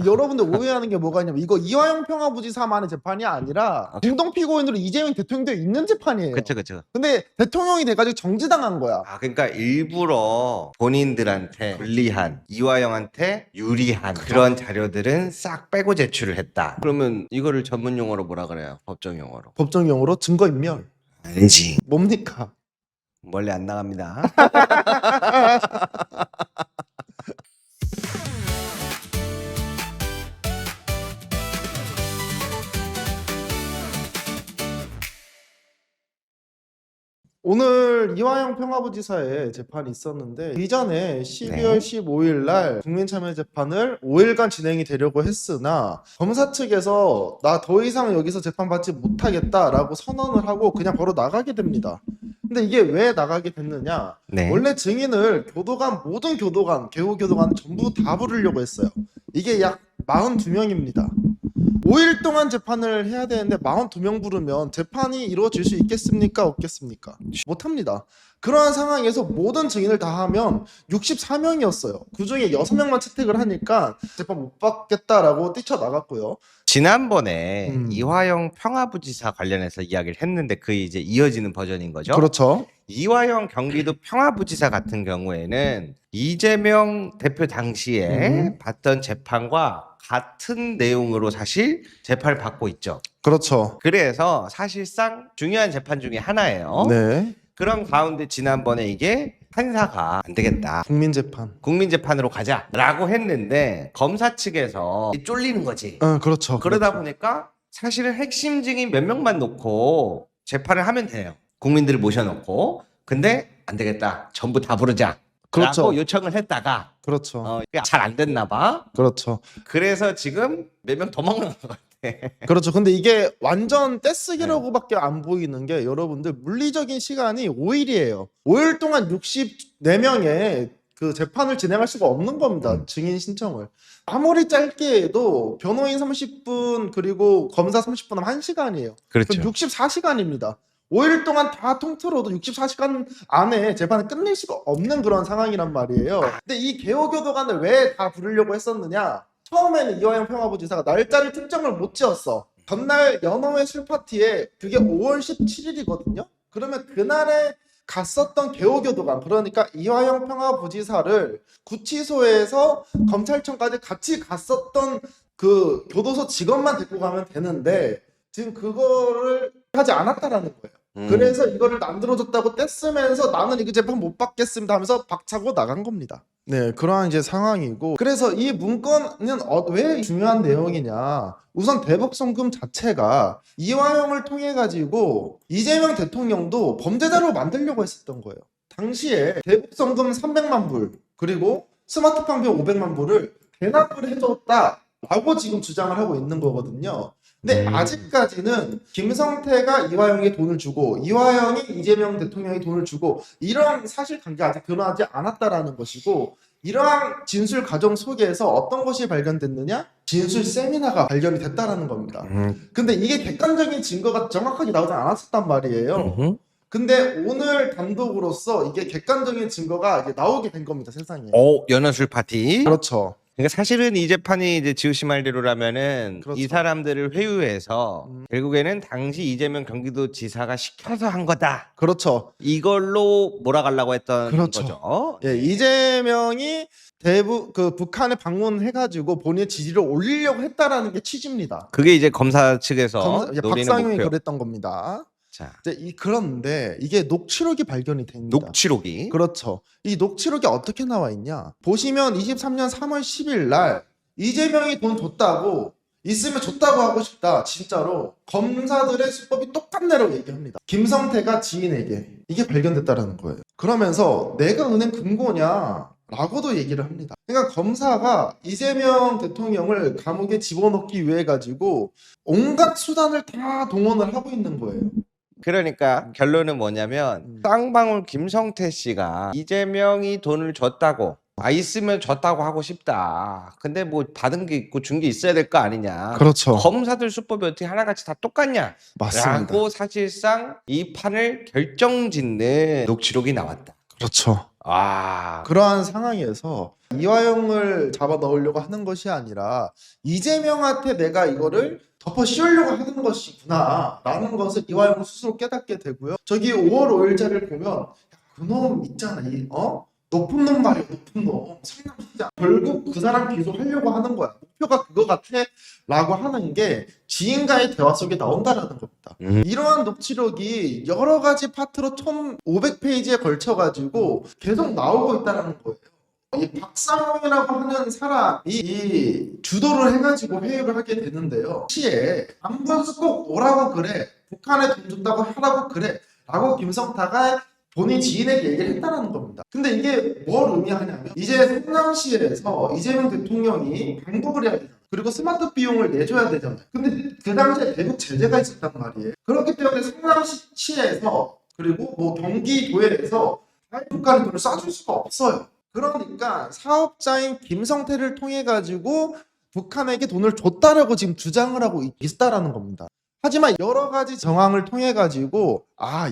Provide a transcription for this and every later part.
여러분들 오해하는 게 뭐가 있냐면 이거 이화영 평화부지사만의 재판이 아니라 공동 피고인으로 이재명 대통령도 있는 재판이에요. 그쵸. 근데 대통령이 돼가지고 정지당한 거야. 그러니까 일부러 본인들한테 불리한, 이화영한테 유리한 그런 자료들은 싹 빼고 제출을 했다. 그러면 이거를 전문 용어로 뭐라 그래요? 법정 용어로. 법정 용어로 증거인멸. 아니지. 뭡니까? 멀리 안 나갑니다. 오늘 이화영 평화부지사의 재판이 있었는데 이전에 12월 15일 날 국민참여재판을 5일간 진행이 되려고 했으나 검사 측에서 나 더 이상 여기서 재판받지 못하겠다라고 선언을 하고 그냥 바로 나가게 됩니다. 근데 이게 왜 나가게 됐느냐? 네. 원래 증인을 교도관, 모든 교도관, 개우 교도관 전부 다 부르려고 했어요. 이게 약 42명입니다. 5일 동안 재판을 해야 되는데 42명 부르면 재판이 이루어질 수 있겠습니까? 없겠습니까? 못합니다. 그러한 상황에서 모든 증인을 다 하면 64명이었어요. 그중에 6명만 채택을 하니까 재판 못 받겠다라고 뛰쳐나갔고요. 지난번에 이화영 평화부지사 관련해서 이야기를 했는데 그 이제 이어지는 버전인 거죠. 그렇죠. 이화영 경기도 평화부지사 같은 경우에는 이재명 대표 당시에 받던 재판과 같은 내용으로 사실 재판을 받고 있죠. 그렇죠. 그래서 사실상 중요한 재판 중에 하나예요. 네. 그런 가운데 지난번에 이게 판사가 안 되겠다, 국민재판으로 가자라고 했는데 검사 측에서 쫄리는 거지. 그렇죠. 그러다 보니까 사실은 핵심 증인 몇 명만 놓고 재판을 하면 돼요. 국민들을 모셔놓고. 근데 안 되겠다, 전부 다 부르자. 그렇죠. 라고 요청을 했다가 그렇죠. 잘 안 됐나 봐. 그렇죠. 그래서 지금 몇 명 도망간 것 같아. 그렇죠. 근데 이게 완전 떼쓰기라고밖에 안 보이는 게 여러분들 물리적인 시간이 5일이에요. 5일 동안 64명의 그 재판을 진행할 수가 없는 겁니다. 증인 신청을. 아무리 짧게 해도 변호인 30분 그리고 검사 30분 하면 1시간이에요. 그렇죠. 그럼 64시간입니다. 5일 동안 다 통틀어도 64시간 안에 재판을 끝낼 수가 없는 그런 상황이란 말이에요. 근데 이 개호교도관을 왜 다 부르려고 했었느냐? 처음에는 이화영 평화부지사가 날짜를 특정을 못 지었어. 전날 연호회 술파티에 그게 5월 17일이거든요. 그러면 그날에 갔었던 개호교도관, 그러니까 이화영 평화부지사를 구치소에서 검찰청까지 같이 갔었던 그 교도소 직원만 데리고 가면 되는데 지금 그거를 하지 않았다라는 거예요. 그래서 이거를 만들어줬다고 떼쓰면서 나는 이거 재판 못 받겠습니다 하면서 박차고 나간 겁니다. 네, 그러한 이제 상황이고, 그래서 이 문건은 왜 중요한 내용이냐? 우선 대북송금 자체가 이화영을 통해 가지고 이재명 대통령도 범죄자로 만들려고 했었던 거예요. 당시에 대북송금 300만 불 그리고 스마트폰비 500만 불을 대납을 해줬다라고 지금 주장을 하고 있는 거거든요. 근데 아직까지는 김성태가 이화영에게 돈을 주고 이화영이 이재명 대통령이 돈을 주고 이런 사실관계가 아직 드러나지 않았다라는 것이고, 이러한 진술 과정 속에서 어떤 것이 발견됐느냐? 진술 세미나가 발견이 됐다라는 겁니다. 근데 이게 객관적인 증거가 정확하게 나오지 않았었단 말이에요. 근데 오늘 단독으로서 이게 객관적인 증거가 이제 나오게 된 겁니다, 세상에. 연어술 파티. 그렇죠. 그러니까 사실은 이 재판이 이제 지우씨 말대로라면은 그렇죠. 이 사람들을 회유해서 결국에는 당시 이재명 경기도지사가 시켜서 한 거다. 그렇죠. 이걸로 몰아가려고 했던 그렇죠. 거죠. 예, 이재명이 북한에 방문해가지고 본인의 지지를 올리려고 했다라는 게 취지입니다. 그게 이제 검사 측에서 노리는 박상용이 목표. 그랬던 겁니다. 자, 그런데 이게 녹취록이 발견이 됩니다. 녹취록이. 그렇죠. 이 녹취록이 어떻게 나와 있냐? 보시면 23년 3월 10일 날 이재명이 돈 줬다고, 있으면 줬다고 하고 싶다, 진짜로 검사들의 수법이 똑같네라고 얘기합니다. 김성태가 지인에게 이게 발견됐다라는 거예요. 그러면서 내가 은행 금고냐 라고도 얘기를 합니다. 그러니까 검사가 이재명 대통령을 감옥에 집어넣기 위해 가지고 온갖 수단을 다 동원을 하고 있는 거예요. 그러니까 결론은 뭐냐면 쌍방울 김성태 씨가 이재명이 돈을 줬다고, 있으면 줬다고 하고 싶다. 근데 뭐 받은 게 있고 준 게 있어야 될 거 아니냐. 그렇죠. 검사들 수법이 어떻게 하나같이 다 똑같냐. 맞습니다. 라고 사실상 이 판을 결정짓는 녹취록이 나왔다. 그렇죠. 아, 그러한 상황에서 이화영을 잡아 넣으려고 하는 것이 아니라 이재명한테 내가 이거를 덮어 씌우려고 하는 것이구나 라는 것을 이화영은 스스로 깨닫게 되고요. 저기 5월 5일자를 보면 야, 그놈 있잖아. 높은 놈 말이야. 높은 놈. 상남시장. 결국 그 사람 기소하려고 하는 거야. 목표가 그거 같아 라고 하는 게 지인과의 대화 속에 나온다라는 겁니다. 이러한 녹취록이 여러 가지 파트로 총 500페이지에 걸쳐가지고 계속 나오고 있다는 거예요. 이 박상홍이라고 하는 사람이 이 주도를 해가지고 회의를 하게 되는데요. 시에 안본수 꼭 오라고 그래. 북한에 돈 줬다고 하라고 그래. 라고 김성타가 본인 지인에게 얘기를 했다는 겁니다. 근데 이게 뭘 의미하냐면 이제 성남시에서 이재명 대통령이 방북을 해야 되잖아요. 그리고 스마트 비용을 내줘야 되잖아요. 근데 그 당시에 대북 제재가 있었단 말이에요. 그렇기 때문에 성남시에서 그리고 뭐 경기도에서 북한에 돈을 쏴줄 수가 없어요. 그러니까 사업자인 김성태를 통해 가지고 북한에게 돈을 줬다라고 지금 주장을 하고 있다라는 겁니다. 하지만 여러 가지 정황을 통해 가지고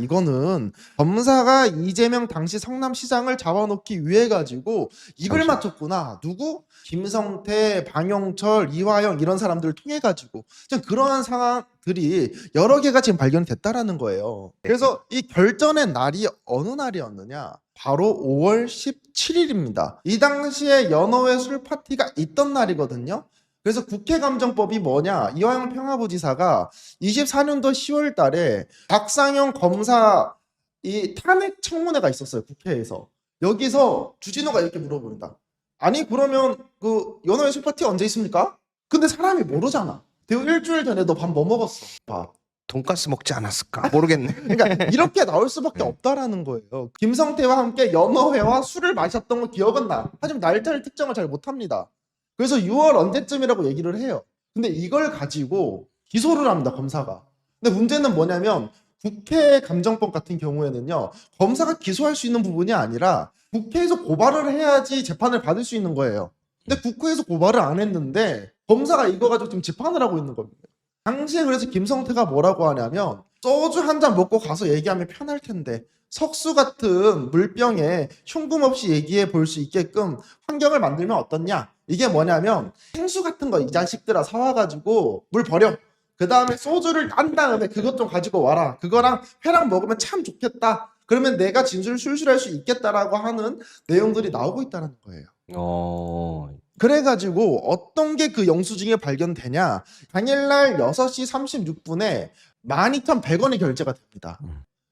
이거는 검사가 이재명 당시 성남시장을 잡아놓기 위해 가지고 입을 맞췄구나. 누구? 김성태, 방영철, 이화영 이런 사람들을 통해 가지고 좀 그러한 상황들이 여러 개가 지금 발견됐다라는 거예요. 그래서 이 결전의 날이 어느 날이었느냐? 바로 5월 17일입니다. 이 당시에 연어회 술 파티가 있던 날이거든요. 그래서 국회감정법이 뭐냐? 이화영 평화부지사가 24년도 10월 달에 박상영 검사 이 탄핵 청문회가 있었어요. 국회에서. 여기서 주진우가 이렇게 물어봅니다. 아니 그러면 그 연어회 술 파티 언제 있습니까? 근데 사람이 모르잖아. 대우 일주일 전에 너 밥 뭐 먹었어? 밥. 돈가스 먹지 않았을까? 모르겠네. 그러니까 이렇게 나올 수밖에 없다라는 거예요. 김성태와 함께 연어회와 술을 마셨던 거 기억은 나. 하지만 날짜를 특정을 잘 못합니다. 그래서 6월 언제쯤이라고 얘기를 해요. 근데 이걸 가지고 기소를 합니다. 검사가. 근데 문제는 뭐냐면 국회 감정법 같은 경우에는요. 검사가 기소할 수 있는 부분이 아니라 국회에서 고발을 해야지 재판을 받을 수 있는 거예요. 근데 국회에서 고발을 안 했는데 검사가 이거 가지고 지금 재판을 하고 있는 겁니다. 당시에 그래서 김성태가 뭐라고 하냐면 소주 한 잔 먹고 가서 얘기하면 편할 텐데 석수 같은 물병에 흉금 없이 얘기해 볼 수 있게끔 환경을 만들면 어떻냐? 이게 뭐냐면 생수 같은 거 이 자식들아 사와가지고 물 버려. 그 다음에 소주를 딴 다음에 그것 좀 가지고 와라. 그거랑 회랑 먹으면 참 좋겠다. 그러면 내가 진술을 술술할 수 있겠다라고 하는 내용들이 나오고 있다는 거예요. 그래가지고 어떤 게 그 영수증에 발견되냐? 당일날 6시 36분에 12,100원이 결제가 됩니다.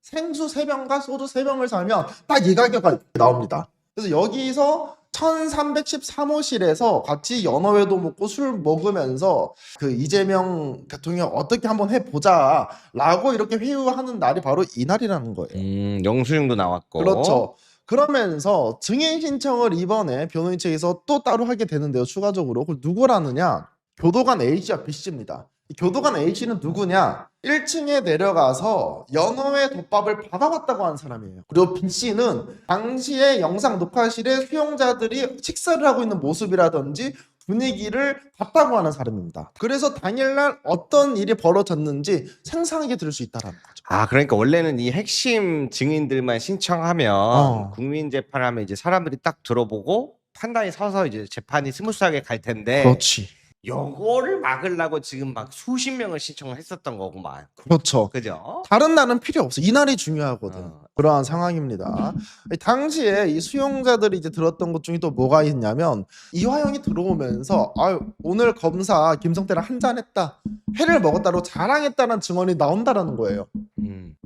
생수 3병과 소주 3병을 사면 딱 이 가격이 나옵니다. 그래서 여기서 1313호실에서 같이 연어회도 먹고 술 먹으면서 그 이재명 대통령 어떻게 한번 해보자 라고 이렇게 회유하는 날이 바로 이날이라는 거예요. 영수증도 나왔고. 그렇죠. 그러면서 증인 신청을 이번에 변호인 측에서 또 따로 하게 되는데요. 추가적으로. 그걸 누구라느냐? 교도관 A씨와 B씨입니다. 교도관 A씨는 누구냐? 1층에 내려가서 연어회 덮밥을 받아왔다고 하는 사람이에요. 그리고 B씨는 당시에 영상 녹화실에 수용자들이 식사를 하고 있는 모습이라든지 분위기를 봤다고 하는 사람입니다. 그래서 당일날 어떤 일이 벌어졌는지 생생하게 들을 수 있다는 거죠. 그러니까 원래는 이 핵심 증인들만 신청하면 국민 재판하면 이제 사람들이 딱 들어보고 판단이 서서 이제 재판이 스무스하게 갈 텐데. 그렇지. 요거를 막으려고 지금 막 수십 명을 신청을 했었던 거구만. 그렇죠. 그죠? 다른 날은 필요 없어. 이날이 중요하거든. 그러한 상황입니다. 당시에 이 수용자들이 이제 들었던 것 중에 또 뭐가 있냐면 이화영이 들어오면서 오늘 검사 김성태랑 한잔했다. 회를 먹었다고 자랑했다는 증언이 나온다라는 거예요.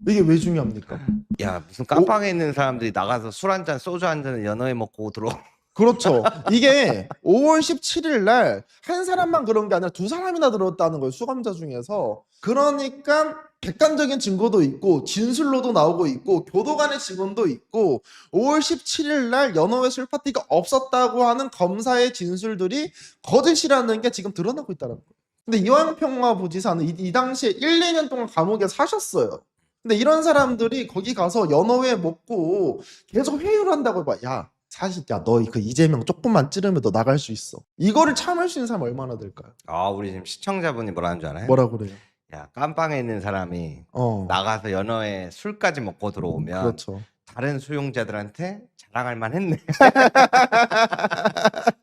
이게 왜 중요합니까? 야, 무슨 깜빵에 있는 사람들이 나가서 술 한 잔, 소주 한 잔을 연어에 먹고 들어. 그렇죠. 이게 5월 17일 날 한 사람만 그런 게 아니라 두 사람이나 들었다는 거예요. 수감자 중에서. 그러니까 객관적인 증거도 있고 진술로도 나오고 있고 교도관의 증언도 있고 5월 17일 날 연어회 술 파티가 없었다고 하는 검사의 진술들이 거짓이라는 게 지금 드러나고 있다는 거예요. 근데 이화영 평화부지사는 이 당시에 1, 2년 동안 감옥에 사셨어요. 근데 이런 사람들이 거기 가서 연어회 먹고 계속 회유를 한다고 봐. 야, 사실 너 그 이재명 조금만 찌르면 너 나갈 수 있어. 이거를 참을 수 있는 사람 얼마나 될까요? 우리 지금 시청자분이 뭐라는 줄 알아요? 뭐라 그래요? 야, 깜빵에 있는 사람이 나가서 연어에 술까지 먹고 들어오면 그렇죠. 다른 수용자들한테 자랑할 만했네.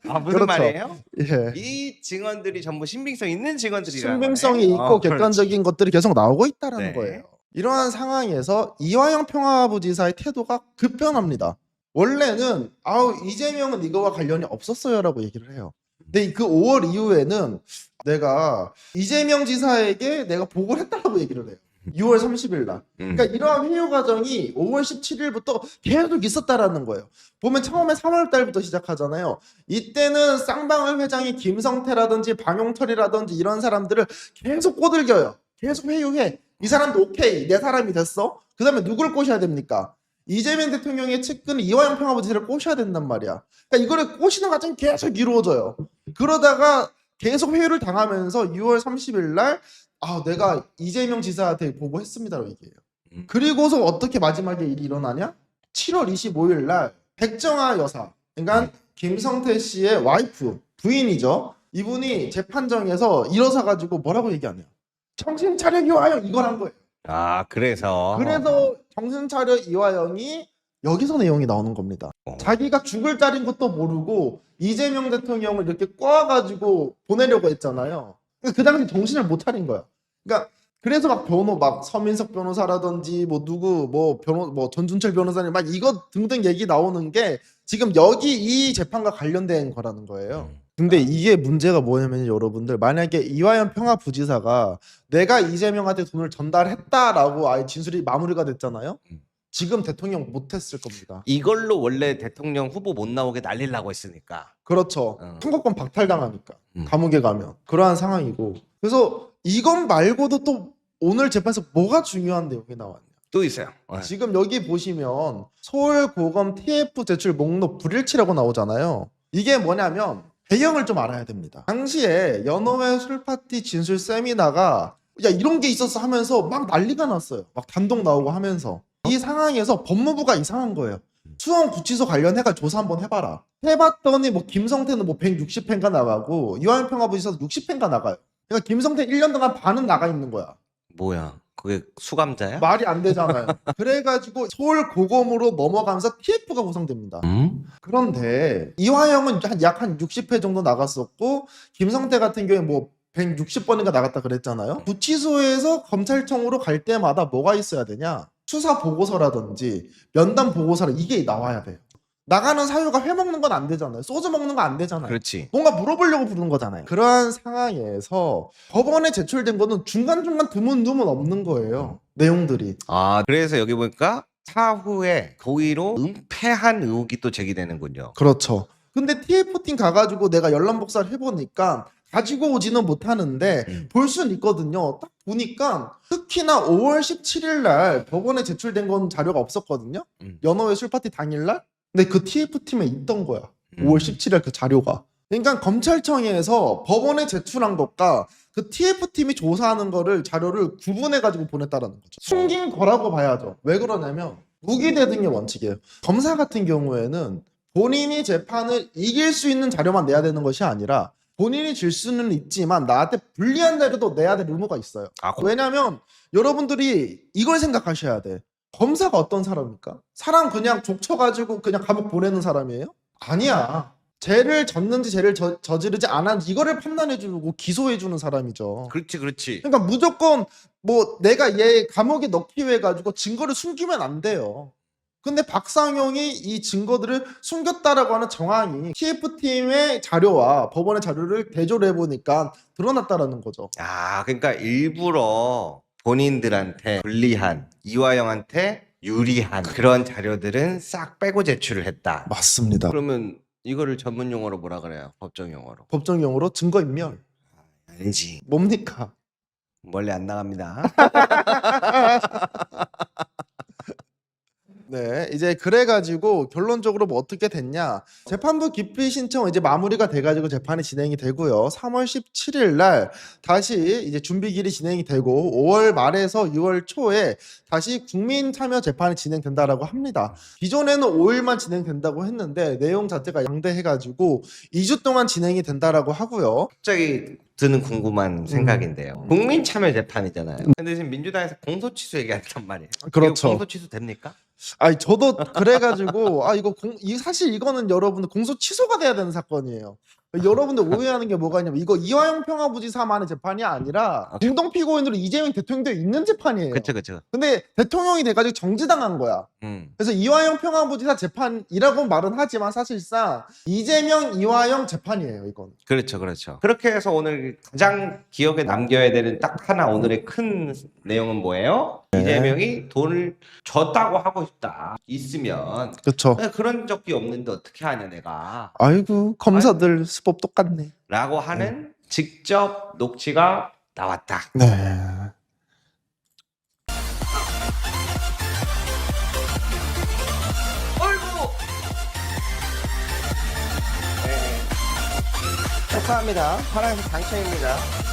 아, 무슨 그렇죠. 말이에요? 예. 이 증언들이 전부 신빙성 있는 증언들이라는 신빙성이 거네. 있고 그렇지. 객관적인 것들이 계속 나오고 있다라는 네. 거예요. 이러한 상황에서 이화영 평화부지사의 태도가 급변합니다. 원래는 이재명은 이거와 관련이 없었어요라고 얘기를 해요. 근데 그 5월 이후에는 내가 이재명 지사에게 내가 보고를 했다라고 얘기를 해요. 6월 30일 날. 그러니까 이러한 회유 과정이 5월 17일부터 계속 있었다라는 거예요. 보면 처음에 3월 달부터 시작하잖아요. 이때는 쌍방울 회장이 김성태라든지 방용철이라든지 이런 사람들을 계속 꼬들겨요. 계속 회유해. 이 사람도 오케이, 내 사람이 됐어. 그 다음에 누굴 꼬셔야 됩니까? 이재명 대통령의 측근 이화영 평화부지사를 꼬셔야 된단 말이야. 그러니까 이거를 꼬시는 과정이 계속 이루어져요. 그러다가 계속 회유를 당하면서 6월 30일 날 내가 이재명 지사한테 보고했습니다라고 얘기해요. 그리고서 어떻게 마지막에 일이 일어나냐? 7월 25일 날 백정아 여사, 그러니까 김성태 씨의 와이프, 부인이죠. 이분이 재판정에서 일어서 가지고 뭐라고 얘기하냐? 정신 차려 이화영 이걸 한 거예요. 아, 그래서 정신 차려 이화영이 여기서 내용이 나오는 겁니다. 자기가 죽을 자리인 것도 모르고 이재명 대통령을 이렇게 꼬아가지고 보내려고 했잖아요. 그 당시 정신을 못 차린 거야. 그러니까 그래서 막 서민석 변호사라든지 전준철 변호사님 막 이거 등등 얘기 나오는 게 지금 여기 이 재판과 관련된 거라는 거예요. 근데 이게 문제가 뭐냐면 여러분들, 만약에 이화영 평화부지사가 내가 이재명한테 돈을 전달했다라고 아예 진술이 마무리가 됐잖아요. 지금 대통령 못했을 겁니다. 이걸로 원래 대통령 후보 못 나오게 날리려고 했으니까. 그렇죠. 선거권 박탈당하니까 감옥에 가면 그러한 상황이고. 그래서 이건 말고도 또 오늘 재판에서 뭐가 중요한 내용이 나왔냐? 또 있어요. 지금 여기 보시면 서울고검 TF 제출 목록 불일치라고 나오잖아요. 이게 뭐냐면 배경을 좀 알아야 됩니다. 당시에 연호회 술파티 진술 세미나가 야 이런 게 있었어 하면서 막 난리가 났어요. 막 단독 나오고 하면서. 이 상황에서 법무부가 이상한 거예요. 수원구치소 관련해가 조사 한번 해봐라. 해봤더니 김성태는 160회인가 나가고 이화영 평화부지사도 60회인가 나가요. 그러니까 김성태 1년 동안 반은 나가 있는 거야. 뭐야? 그게 수감자야? 말이 안 되잖아요. 그래가지고 서울고검으로 넘어가면서 TF가 구성됩니다. 그런데 이화영은 약 한 60회 정도 나갔었고 김성태 같은 경우에 160번인가 나갔다 그랬잖아요. 구치소에서 검찰청으로 갈 때마다 뭐가 있어야 되냐? 수사 보고서라든지 면담 보고서라 이게 나와야 돼요. 나가는 사유가 회 먹는 건 안 되잖아요. 소주 먹는 거 안 되잖아요. 그렇지. 뭔가 물어보려고 부르는 거잖아요. 그러한 상황에서 법원에 제출된 거는 중간중간 드문드문 없는 거예요. 내용들이. 아, 그래서 여기 보니까 사후에 고의로 은폐한 의혹이 또 제기되는군요. 그렇죠. 근데 TF팀 가가지고 내가 연락 복사를 해보니까 가지고 오지는 못하는데 볼 수는 있거든요. 딱 보니까 특히나 5월 17일 날 법원에 제출된 건 자료가 없었거든요. 연호회 술파티 당일 날. 근데 그 TF팀에 있던 거야. 5월 17일 그 자료가. 그러니까 검찰청에서 법원에 제출한 것과 그 TF팀이 조사하는 거를 자료를 구분해가지고 보냈다라는 거죠. 숨긴 거라고 봐야죠. 왜 그러냐면 무기대등의 원칙이에요. 검사 같은 경우에는 본인이 재판을 이길 수 있는 자료만 내야 되는 것이 아니라 본인이 질 수는 있지만 나한테 불리한 자료도 내야 될 의무가 있어요. 왜냐면 여러분들이 이걸 생각하셔야 돼. 검사가 어떤 사람입니까? 사람 그냥 족쳐가지고 그냥 감옥 보내는 사람이에요? 아니야. 죄를 졌는지 죄를 저지르지 않았는지 이거를 판단해주고 기소해주는 사람이죠. 그렇지. 그러니까 무조건 내가 얘 감옥에 넣기 위해 가지고 증거를 숨기면 안 돼요. 근데 박상용이 이 증거들을 숨겼다라고 하는 정황이 TF팀의 자료와 법원의 자료를 대조를 해보니까 드러났다라는 거죠. 아, 그러니까 일부러 본인들한테 불리한, 이화영한테 유리한 그런 자료들은 싹 빼고 제출을 했다. 맞습니다. 그러면 이거를 전문 용어로 뭐라 그래요? 법정 용어로. 법정 용어로 증거인멸. 아니지. 뭡니까? 멀리 안 나갑니다. 네, 이제 그래가지고 결론적으로 어떻게 됐냐? 재판부 기피 신청 이제 마무리가 돼가지고 재판이 진행이 되고요. 3월 17일 날 다시 이제 준비기일이 진행이 되고 5월 말에서 6월 초에 다시 국민 참여 재판이 진행된다라고 합니다. 기존에는 5일만 진행된다고 했는데 내용 자체가 양대해가지고 2주 동안 진행이 된다라고 하고요. 갑자기 드는 궁금한 생각인데요. 국민 참여 재판이잖아요. 근데 지금 민주당에서 공소 취소 얘기한단 말이에요. 그렇죠. 공소 취소 됩니까? 아니 저도 그래가지고 사실 이거는 여러분들 공소 취소가 돼야 되는 사건이에요. 여러분들 오해하는 게 뭐가 있냐면 이거 이화영 평화부지사만의 재판이 아니라 공동 피고인으로 이재명 대통령도 있는 재판이에요. 그쵸. 근데 대통령이 돼가지고 정지당한 거야. 그래서 이화영 평화부지사 재판이라고 말은 하지만 사실상 이재명 이화영 재판이에요 이건. 그렇죠. 그렇게 해서 오늘 가장 기억에 남겨야 되는 딱 하나 오늘의 큰 내용은 뭐예요? 이재명이 돈을 줬다고 하고 싶다. 있으면 그렇죠. 그런 적이 없는데 어떻게 하냐 내가. 아이고 검사들 수법 똑같네. 라고 하는 직접 녹취가 나왔다. 네. 어이구. 축하합니다. 파란색 당첨입니다.